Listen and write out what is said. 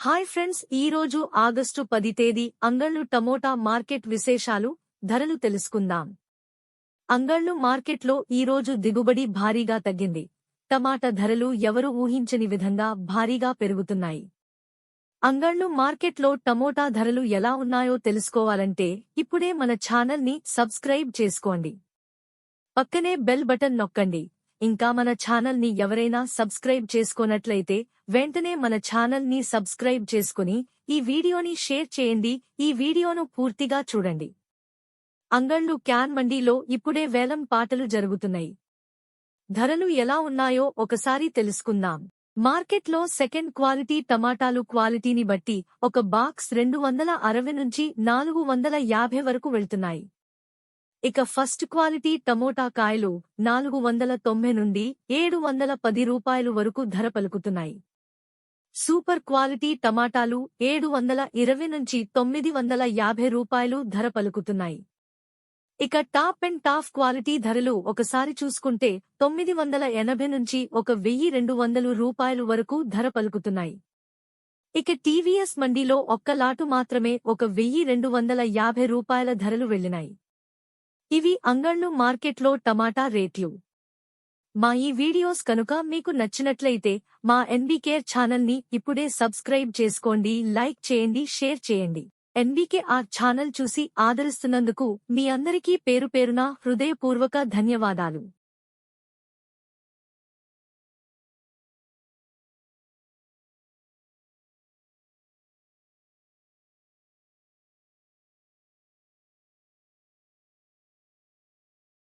Hi friends, ఈరోజు August 10 తేదీ అంగళ్ళు టమోటా మార్కెట్ విశేషాలు, ధరలు తెలుసుకుందాం. అంగళ్ళు మార్కెట్లో ఈరోజు దిగుబడి భారీగా తగ్గింది. టమాటా ధరలు ఎవరు ఊహించని విధంగా భారీగా పెరుగుతున్నాయి. అంగళ్ళు మార్కెట్లో టమోటా ధరలు ఎలా ఉన్నాయో తెలుసుకోవాలంటే ఇప్పుడే మన ఛానల్ని సబ్స్క్రైబ్ చేసుకోండి. పక్కనే బెల్ బటన్ నొక్కండి. ఇంకా మన ఛానల్ని ఎవరైనా సబ్స్క్రైబ్ చేసుకోనట్లయితే వెంటనే మన ఛానల్ని సబ్స్క్రైబ్ చేసుకుని ఈ వీడియోని షేర్ చేయండి. ఈ వీడియోను పూర్తిగా చూడండి. అంగళ్ళు క్యాన్ మండీలో ఇప్పుడే వేలం పాటలు జరుగుతున్నాయి. ధరలు ఎలా ఉన్నాయో ఒకసారి తెలుసుకుందాం. మార్కెట్లో సెకండ్ క్వాలిటీ టమాటాలు క్వాలిటీని బట్టి ఒక బాక్స్ 260 నుంచి 450 వరకు వెళ్తున్నాయి. ఇక ఫస్ట్ క్వాలిటీ టమోటా కాయలు 490 నుండి 710 రూపాయలు వరకు ధర పలుకుతున్నాయి. సూపర్ క్వాలిటీ టమాటాలు 720 నుంచి 950 రూపాయలు ధర పలుకుతున్నాయి. ఇక టాప్ అండ్ టాప్ క్వాలిటీ ధరలు ఒకసారి చూసుకుంటే 980 నుంచి 1200 రూపాయలు వరకు ధర పలుకుతున్నాయి. ఇక టీవీఎస్ మండీలో ఒక్క లాటు మాత్రమే 1250 రూపాయల ధరలు వెళ్లినాయి. ఇవి అంగళ్ళు మార్కెట్లో టమాటా రేట్లు. మా ఈ వీడియోస్ కనుక మీకు నచ్చినట్లయితే మా ఎన్బీకేఆర్ ఛానల్ని ఇప్పుడే సబ్స్క్రైబ్ చేసుకోండి, లైక్ చేయండి, షేర్ చేయండి. ఎన్బీకేఆర్ ఛానల్ చూసి ఆదరిస్తున్నందుకు మీ అందరికీ పేరుపేరున హృదయపూర్వక ధన్యవాదాలు.